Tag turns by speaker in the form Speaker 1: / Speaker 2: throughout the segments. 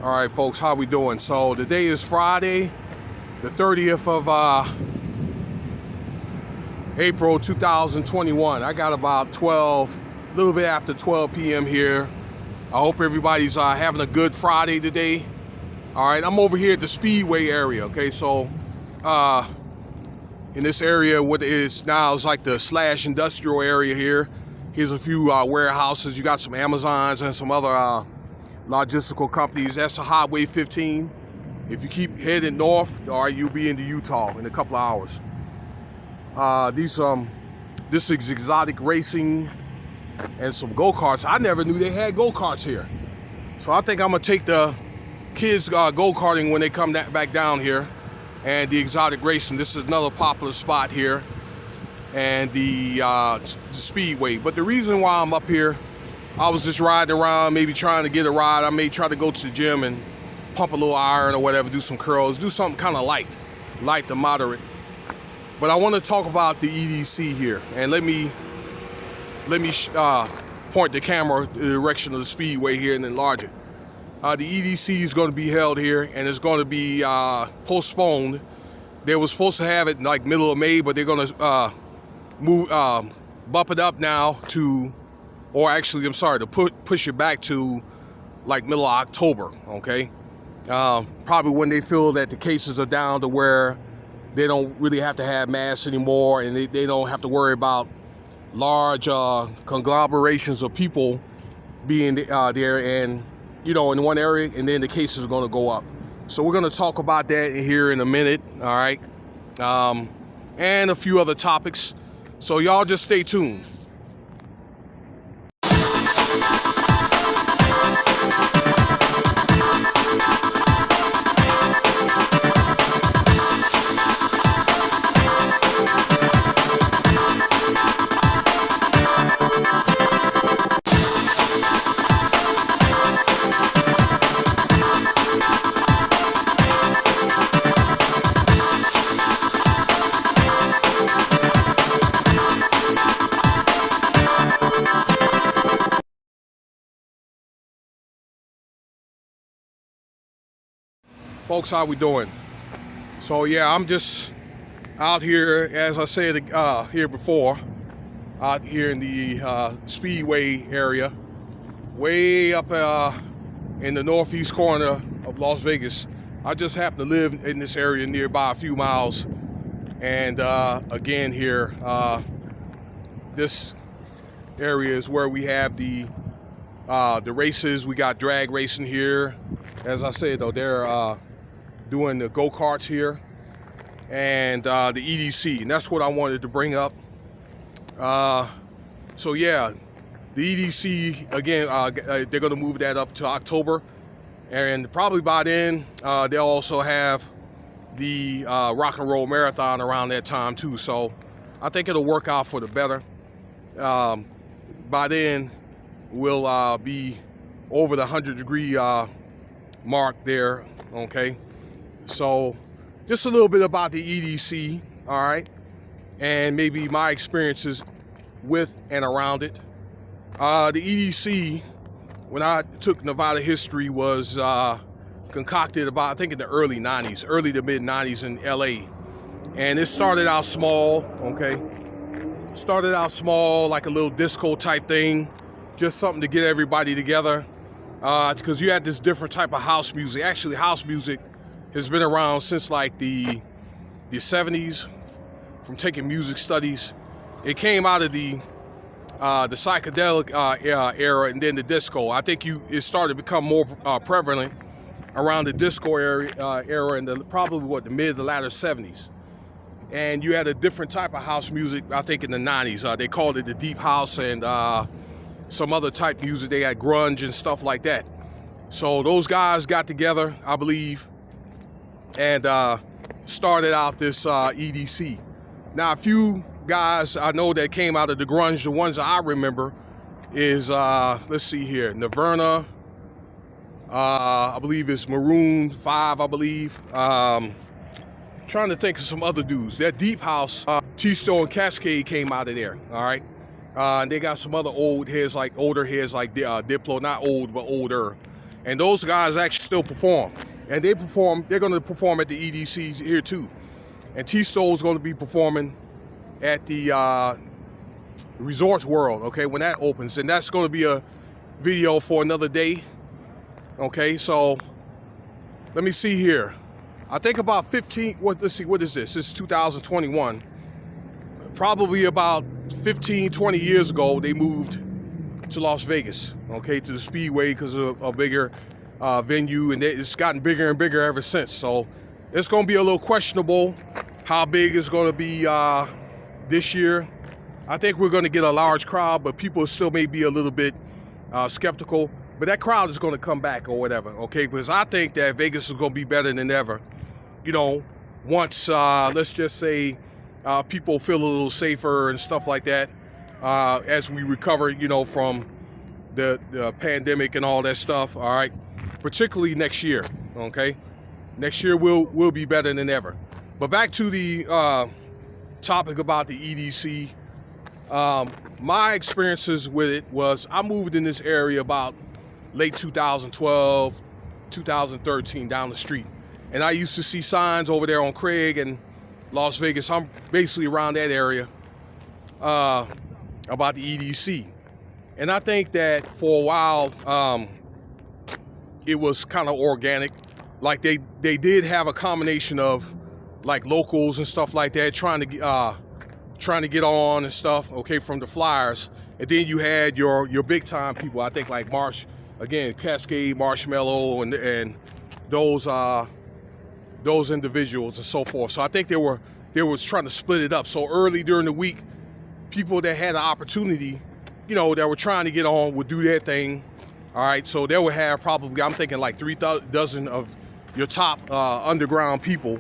Speaker 1: All right, folks, how we doing? So today is Friday, the 30th of April 2021. I got about a little bit after 12 p.m. here. I hope everybody's having a good Friday today. All right, I'm over here at the Speedway area, okay? So in this area, what is now is like the / industrial area here. Here's a few warehouses. You got some Amazons and some other logistical companies. That's the Highway 15. If you keep heading north, all right, you'll be into Utah in a couple of hours. This is exotic racing and some go-karts. I never knew they had go-karts here. So I think I'm gonna take the kids go-karting when they come back down here, and the exotic racing. This is another popular spot here, and the Speedway. But the reason why I'm up here, I was just riding around, maybe trying to get a ride. I may try to go to the gym and pump a little iron or whatever, do some curls, do something kind of light to moderate. But I want to talk about the EDC here, and let me point the camera in the direction of the Speedway here and enlarge it. The EDC is going to be held here, and it's going to be postponed. They were supposed to have it like middle of May, but they're going to bump it up now to, or actually, I'm sorry, to push it back to like middle of October, okay? Probably when they feel that the cases are down to where they don't really have to have masks anymore, and they don't have to worry about large conglomerations of people being there and, you know, in one area, and then the cases are gonna go up. So we're gonna talk about that here in a minute, all right? And a few other topics. So y'all just stay tuned. Folks, how we doing? So yeah, I'm just out here, as I said here before, out here in the Speedway area, way up in the northeast corner of Las Vegas. I just happen to live in this area nearby a few miles, and again here, this area is where we have the races. We got drag racing here. As I said though, they're doing the go-karts here, and the EDC, and that's what I wanted to bring up. So yeah, the EDC, again, they're gonna move that up to October, and probably by then they'll also have the Rock and Roll Marathon around that time too. So I think it'll work out for the better. By then we'll be over the 100-degree mark there, okay? So just a little bit about the EDC, all right, and maybe my experiences with and around it. The EDC, when I took Nevada history, was concocted about, I think, in the early to mid 90s in LA. And it started out small, okay? Started out small, like a little disco type thing, just something to get everybody together, because you had this different type of house music. Actually, house music has been around since like the 70s, from taking music studies. It came out of the psychedelic era, and then the disco. I think it started to become more prevalent around the disco era in probably the mid to latter 70s. And you had a different type of house music, I think, in the 90s. They called it the deep house, and some other type music. They had grunge and stuff like that. So those guys got together, I believe, and started out this EDC. Now, a few guys I know that came out of the grunge, the ones that I remember is, let's see here, Nirvana, I believe it's Maroon 5, I believe. Trying to think of some other dudes. That deep house, T-Stone and Cascade came out of there, all right? And they got some other older heads like Diplo, not old, but older. And those guys actually still perform. And they're going to perform at the EDC here too. And T-Stone's going to be performing at the Resorts World, okay, when that opens. And that's going to be a video for another day. Okay, so let me see here. I think about 15, let's see, what is this? This is 2021. Probably about 15, 20 years ago, they moved to Las Vegas, okay, to the Speedway because of a bigger venue, and it's gotten bigger and bigger ever since. So it's going to be a little questionable how big it's going to be this year. I think we're going to get a large crowd, but people still may be a little bit skeptical. But that crowd is going to come back or whatever, okay? Because I think that Vegas is going to be better than ever. You know, once, let's just say, people feel a little safer and stuff like that as we recover, you know, from the pandemic and all that stuff, all right? Particularly next year, okay? Next year will be better than ever. But back to the topic about the EDC. My experiences with it was I moved in this area about late 2012, 2013 down the street. And I used to see signs over there on Craig and Las Vegas. I'm basically around that area about the EDC. And I think that for a while, it was kind of organic. Like they did have a combination of like locals and stuff like that trying to get on and stuff, okay, from the flyers. And then you had your big time people, I think like Cascade, Marshmallow, and those individuals and so forth. So I think they was trying to split it up. So early during the week, people that had an opportunity, you know, that were trying to get on would do their thing. All right, so they would have probably, I'm thinking like 3 dozen of your top underground people.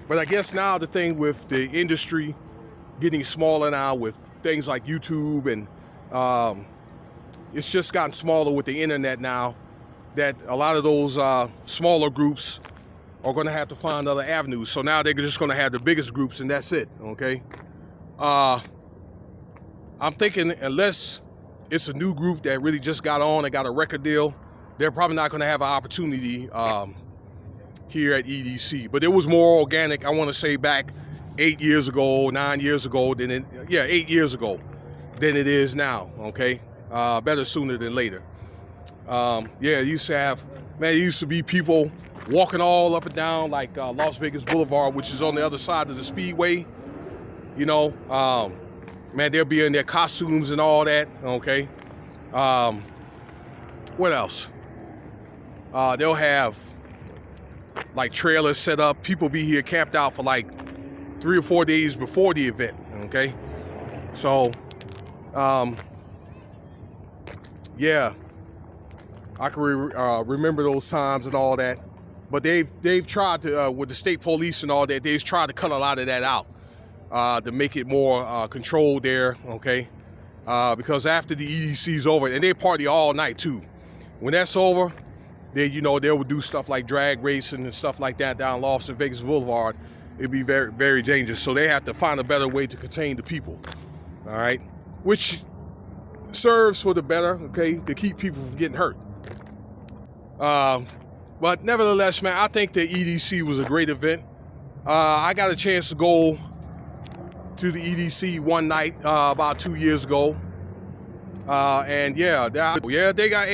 Speaker 1: But I guess now the thing with the industry getting smaller now with things like YouTube and it's just gotten smaller with the internet now, that a lot of those smaller groups are going to have to find other avenues. So now they're just going to have the biggest groups and that's it, okay? I'm thinking unless it's a new group that really just got on and got a record deal, they're probably not going to have an opportunity here at EDC. But it was more organic, I want to say back 8 years ago, 9 years ago, 8 years ago than it is now, okay? Better sooner than later. It used to be people walking all up and down like Las Vegas Boulevard, which is on the other side of the Speedway, you know. Man, they'll be in their costumes and all that, okay? What else? They'll have like trailers set up. People be here camped out for like 3 or 4 days before the event, okay? So, yeah, I can remember those times and all that. But they've tried to, with the state police and all that, they've tried to cut a lot of that out to make it more controlled there, okay? Because after the EDC's over, and they party all night too. When that's over, they will do stuff like drag racing and stuff like that down Las Vegas Boulevard. It'd be very, very dangerous. So they have to find a better way to contain the people, all right? Which serves for the better, okay, to keep people from getting hurt. But nevertheless, man, I think the EDC was a great event. I got a chance to go to the EDC one night about 2 years ago. And yeah, they got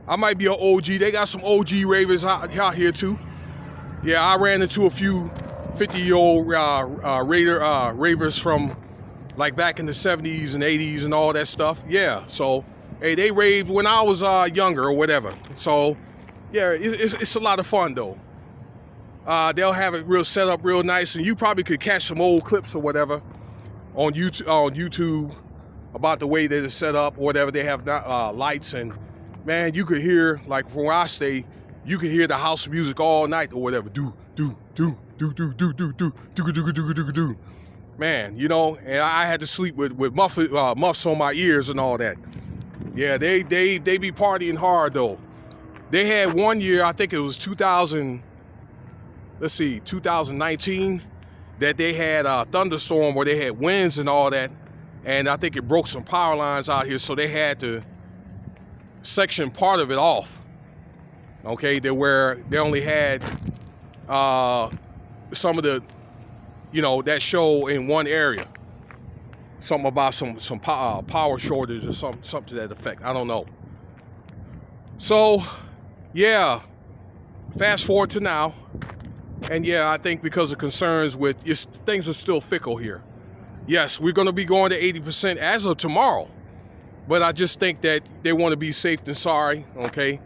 Speaker 1: I might be an OG. They got some OG ravers out here too. Yeah, I ran into a few 50-year-old ravers from like back in the 70s and 80s and all that stuff. Yeah, so hey, they raved when I was younger or whatever. So yeah, it's a lot of fun though. They'll have it real set up real nice, and you probably could catch some old clips or whatever on YouTube about the way that it's set up or whatever. They have lights, and man, you could hear, like from where I stay, you could hear the house music all night or whatever. Do. Man, you know, and I had to sleep with muffs on my ears and all that. Yeah, they be partying hard though. They had one year, I think it was 2019, that they had a thunderstorm where they had winds and all that, and I think it broke some power lines out here, so they had to section part of it off. Okay, where they only had some of the, that show in one area. Something about some power shortage or something to that effect. I don't know. So, yeah, fast forward to now. And yeah, I think because of concerns with, things are still fickle here. Yes, we're going to be going to 80% as of tomorrow. But I just think that they want to be safe than sorry, okay?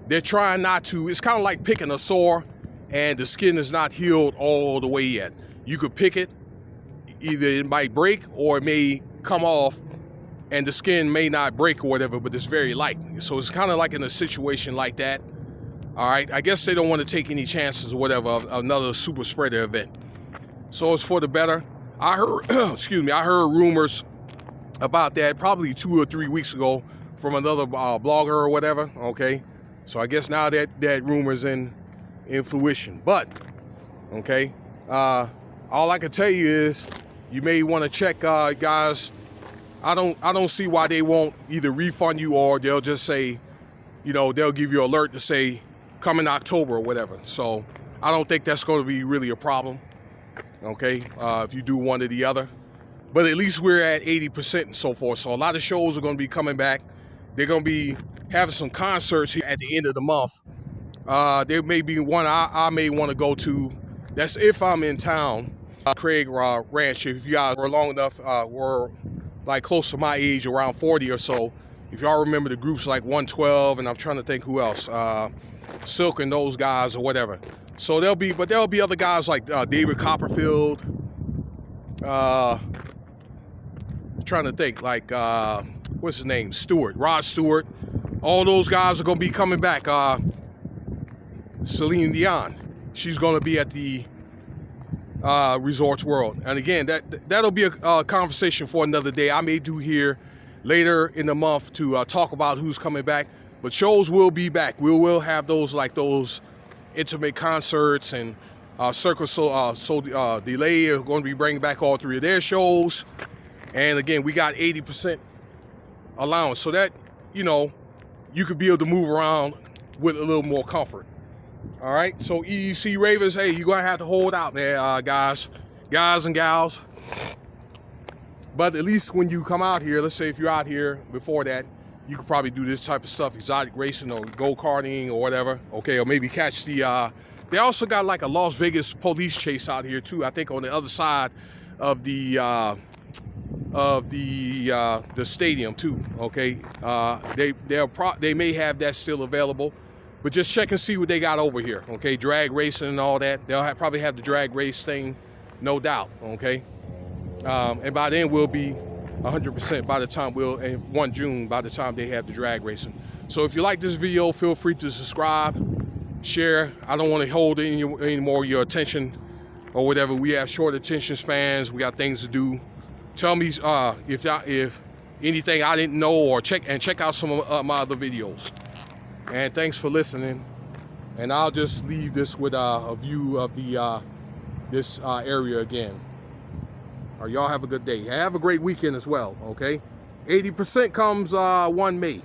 Speaker 1: They're trying not to. It's kind of like picking a sore and the skin is not healed all the way yet. You could pick it. Either it might break or it may come off and the skin may not break or whatever, but it's very light. So it's kind of like in a situation like that. All right, I guess they don't want to take any chances or whatever of another super spreader event. So it's for the better. I heard, I heard rumors about that probably 2 or 3 weeks ago from another blogger or whatever, okay? So I guess now that rumor's in fruition. But, okay, all I can tell you is you may want to check, guys. I don't see why they won't either refund you or they'll just say, they'll give you an alert to say come in October or whatever. So I don't think that's going to be really a problem, okay, if you do one or the other. But at least we're at 80% and so forth. So a lot of shows are going to be coming back. They're going to be having some concerts here at the end of the month. There may be one I may want to go to. That's if I'm in town. Craig Ranch, if you guys were long enough, were like close to my age, around 40 or so. If y'all remember the groups like 112, and I'm trying to think who else, Silk and those guys or whatever. So there'll be other guys like David Copperfield. Trying to think, like what's his name, Rod Stewart. All those guys are gonna be coming back. Celine Dion, she's gonna be at the Resorts World. And again, that'll be a conversation for another day. I may do here later in the month to talk about who's coming back. But shows will be back. We will have those intimate concerts and Circus Delay are going to be bringing back all 3 of their shows. And again, we got 80% allowance, so that you could be able to move around with a little more comfort. All right, so EDC Ravers, hey, you're gonna have to hold out there, guys and gals. But at least when you come out here, let's say if you're out here before that, you could probably do this type of stuff, exotic racing or go-karting or whatever, okay, or maybe catch the, they also got like a Las Vegas police chase out here too, I think on the other side of the stadium too, okay? They may have that still available, but just check and see what they got over here, okay? Drag racing and all that. They'll probably have the drag race thing, no doubt, okay? And by then we'll be 100% by the time in 1 June, by the time they have the drag racing. So if you like this video, feel free to subscribe, share. I don't want to hold any more of your attention or whatever. We have short attention spans. We got things to do. Tell me if anything I didn't know, or check out some of my other videos. And thanks for listening. And I'll just leave this with a view of this area again. All right, y'all have a good day. Have a great weekend as well, okay? 80% comes 1 May.